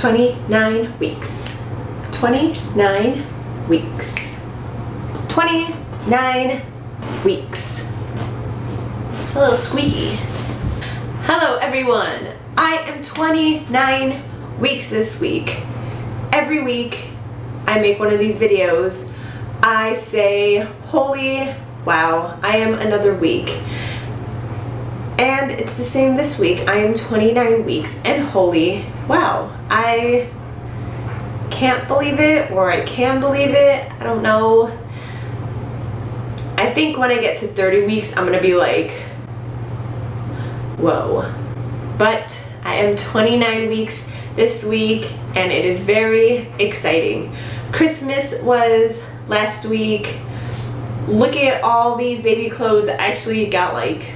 29 weeks. 29 weeks. 29 weeks. It's a little squeaky. Hello everyone. I am 29 weeks this week. Every week I make one of these videos. I say, holy wow, I am another week. And it's the same this week. I am 29 weeks and holy wow. I can't believe it, or I can believe it. I don't know. I think when I get to 30 weeks, I'm gonna be like, whoa. But I am 29 weeks this week and it is very exciting. Christmas was last week. Looking at all these baby clothes, I actually got like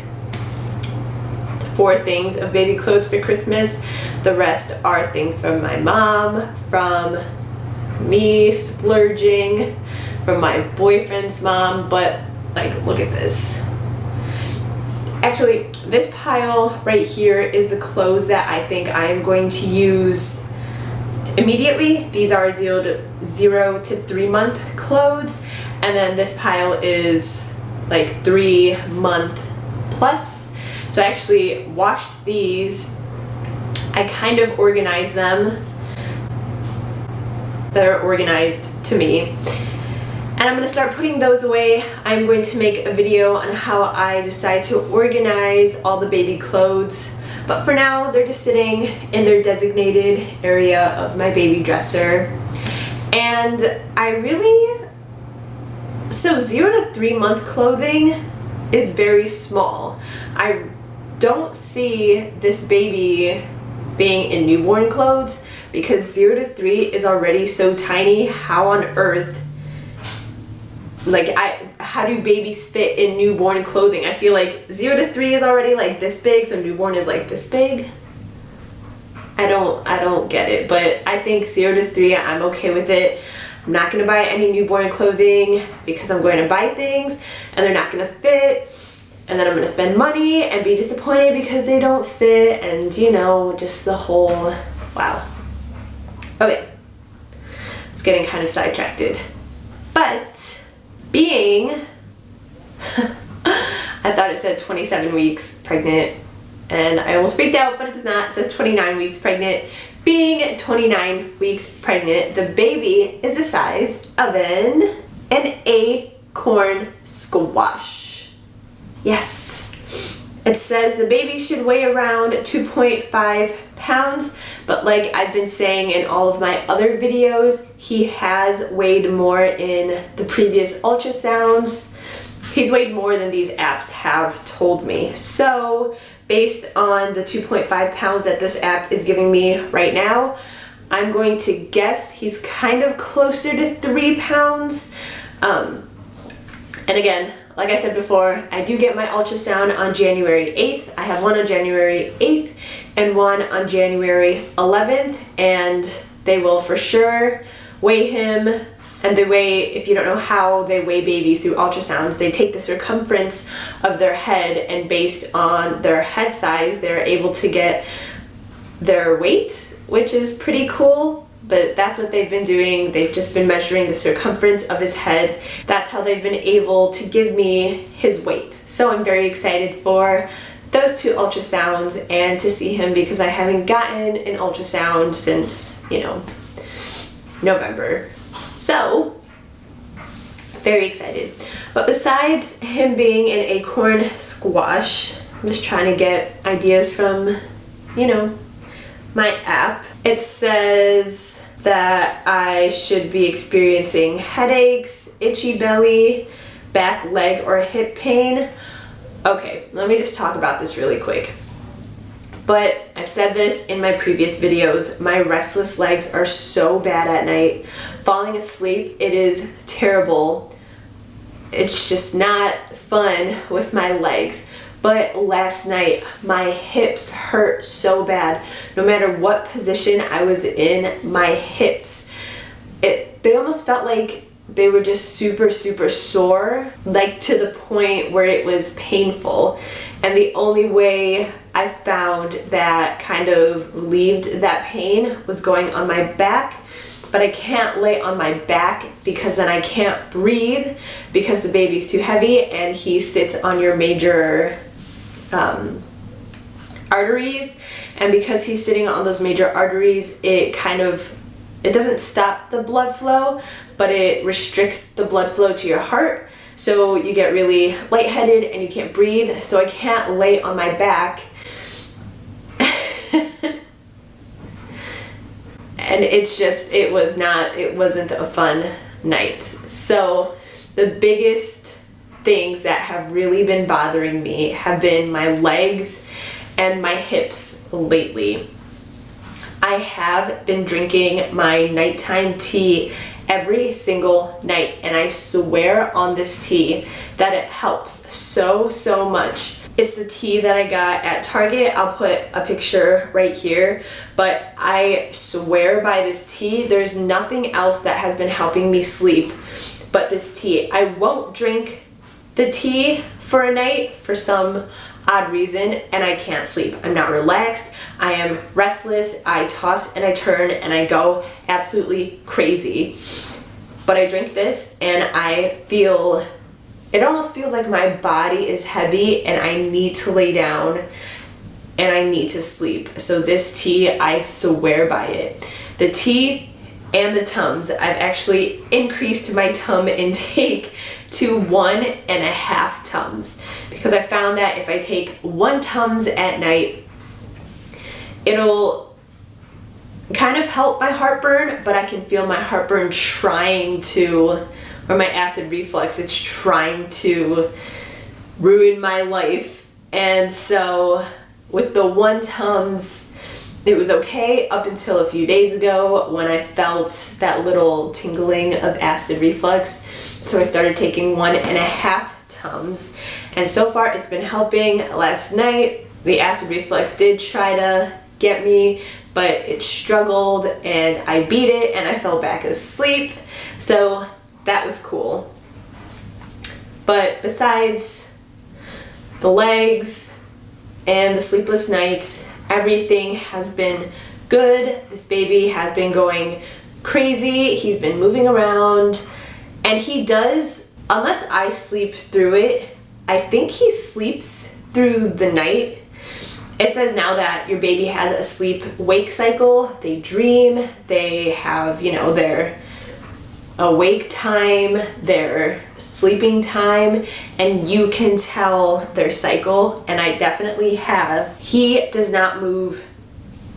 4 things of baby clothes for Christmas. The rest are things from my mom, from me splurging, from my boyfriend's mom, but like, look at this. Actually, this pile right here is the clothes that I think I am going to use immediately. These are 0 to 3 month clothes, and then this pile is like 3 month plus. So I actually washed these. I kind of organized them. They're organized to me. And I'm going to start putting those away. I'm going to make a video on how I decide to organize all the baby clothes. But for now, they're just sitting in their designated area of my baby dresser. And so 0 to 3 month clothing is very small. I don't see this baby being in newborn clothes because 0 to 3 is already so tiny. How on earth, how do babies fit in newborn clothing? I feel like 0 to 3 is already like this big, so newborn is like this big. I don't get it, but I think 0 to 3, I'm okay with it. I'm not gonna buy any newborn clothing because I'm going to buy things and they're not gonna fit. And then I'm gonna spend money and be disappointed because they don't fit, and you know, just the whole, wow. Okay, it's getting kind of sidetracked. But being, I thought it said 27 weeks pregnant, and I almost freaked out, but it does not. It says 29 weeks pregnant. Being 29 weeks pregnant, the baby is the size of an acorn squash. Yes, it says the baby should weigh around 2.5 pounds, but like I've been saying in all of my other videos, he has weighed more in the previous ultrasounds. He's weighed more than these apps have told me. So based on the 2.5 pounds that this app is giving me right now, I'm going to guess he's kind of closer to 3 pounds. And again, like I said before, I do get my ultrasound on January 8th. I have one on January 8th and one on January 11th, and they will for sure weigh him. And they weigh, if you don't know how they weigh babies through ultrasounds, they take the circumference of their head, and based on their head size, they're able to get their weight, which is pretty cool. But that's what they've been doing. They've just been measuring the circumference of his head. That's how they've been able to give me his weight. So I'm very excited for those 2 ultrasounds and to see him, because I haven't gotten an ultrasound since, you know, November. So, very excited. But besides him being an acorn squash, I'm just trying to get ideas from, you know, my app. It says that I should be experiencing headaches, itchy belly, back, leg, or hip pain. Okay, let me just talk about this really quick. But I've said this in my previous videos, my restless legs are so bad at night. Falling asleep, it is terrible. It's just not fun with my legs. But last night, my hips hurt so bad. No matter what position I was in, my hips, they almost felt like they were just super sore, like to the point where it was painful. And the only way I found that kind of relieved that pain was going on my back, but I can't lay on my back because then I can't breathe because the baby's too heavy and he sits on your major arteries, and because he's sitting on those major arteries, it doesn't stop the blood flow, but it restricts the blood flow to your heart, so you get really lightheaded and you can't breathe. So I can't lay on my back and it wasn't a fun night. So the biggest things that have really been bothering me have been my legs and my hips lately. I have been drinking my nighttime tea every single night, and I swear on this tea that it helps so much. It's the tea that I got at Target. I'll put a picture right here, but I swear by this tea. There's nothing else that has been helping me sleep but this tea. I won't drink the tea for a night for some odd reason and I can't sleep. I'm not relaxed. I am restless. I toss and I turn and I go absolutely crazy. But I drink this and it almost feels like my body is heavy and I need to lay down and I need to sleep. So this tea, I swear by it. The tea and the Tums, I've actually increased my Tum intake to 1.5 Tums because I found that if I take 1 Tums at night, it'll kind of help my heartburn, but I can feel my heartburn or my acid reflux, it's trying to ruin my life. And so with the 1 Tums, it was okay up until a few days ago when I felt that little tingling of acid reflux. So I started taking 1.5 Tums, and so far it's been helping. Last night, the acid reflux did try to get me, but it struggled and I beat it and I fell back asleep. So that was cool. But besides the legs and the sleepless nights, everything has been good. This baby has been going crazy. He's been moving around, and he does, unless I sleep through it, I think he sleeps through the night. It says now that your baby has a sleep-wake cycle. They dream, they have, their awake time, their sleeping time, and you can tell their cycle, and I definitely have. He does not move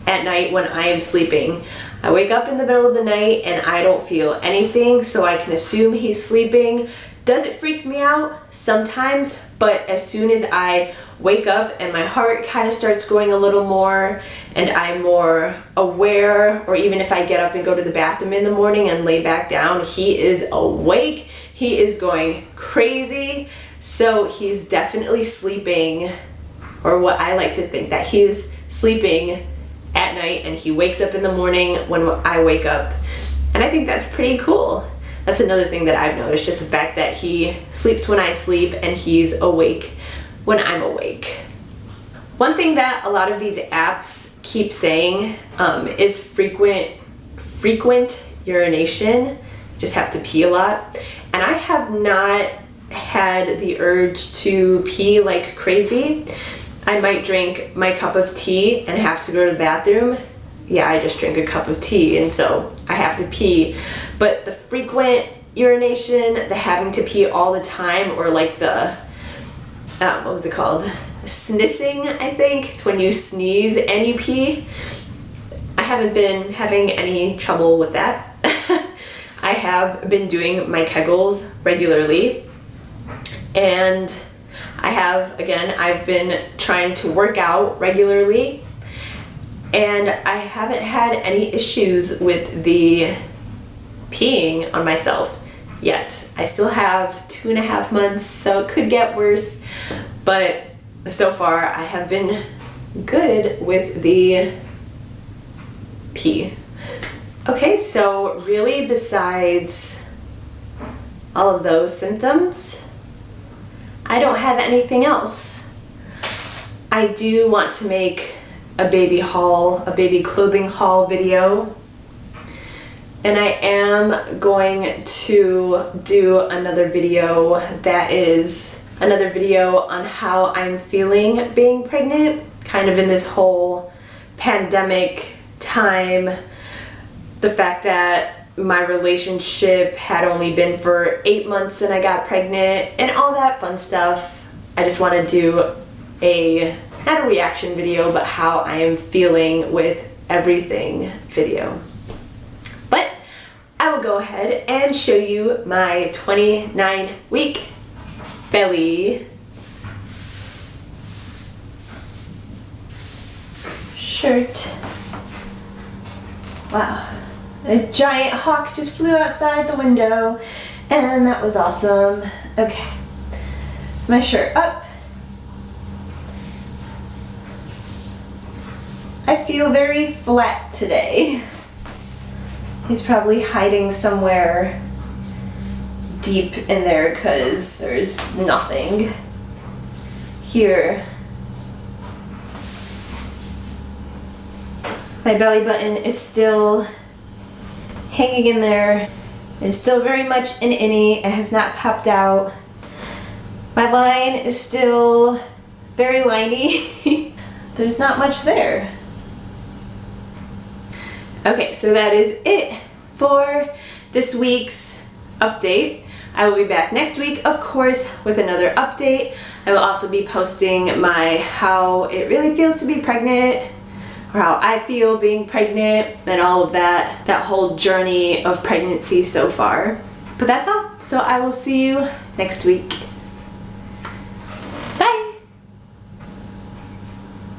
at night when I am sleeping. I wake up in the middle of the night and I don't feel anything, so I can assume he's sleeping. Does it freak me out? Sometimes, but as soon as I wake up and my heart kind of starts going a little more and I'm more aware, or even if I get up and go to the bathroom in the morning and lay back down, he is awake. He is going crazy. So he's definitely sleeping, or what I like to think, that he's sleeping at night and he wakes up in the morning when I wake up. And I think that's pretty cool. That's another thing that I've noticed, just the fact that he sleeps when I sleep and he's awake when I'm awake. One thing that a lot of these apps keep saying is frequent urination. Just have to pee a lot. And I have not had the urge to pee like crazy. I might drink my cup of tea and have to go to the bathroom. Yeah, I just drank a cup of tea and so I have to pee. But the frequent urination, the having to pee all the time, or like the, what was it called? Snissing, I think. It's when you sneeze and you pee. I haven't been having any trouble with that. I have been doing my Kegels regularly, and I've been trying to work out regularly, and I haven't had any issues with the peeing on myself yet. I still have 2.5 months, so it could get worse, but so far I have been good with the pee. Okay, so really besides all of those symptoms, I don't have anything else. I do want to make a baby haul, a baby clothing haul video. And I am going to do another video that is another video on how I'm feeling being pregnant, kind of in this whole pandemic time. The fact that my relationship had only been for 8 months and I got pregnant and all that fun stuff. I just want to do not a reaction video, but how I am feeling with everything video. But I will go ahead and show you my 29-week belly. Shirt. Wow. A giant hawk just flew outside the window, and that was awesome. Okay. My shirt up. I feel very flat today. He's probably hiding somewhere deep in there because there's nothing here. My belly button is still hanging in there. It's still very much an innie. It has not popped out. My line is still very liney. There's not much there. Okay, so that is it for this week's update. I will be back next week, of course, with another update. I will also be posting my how it really feels to be pregnant, or how I feel being pregnant, and all of that whole journey of pregnancy so far. But that's all. So I will see you next week.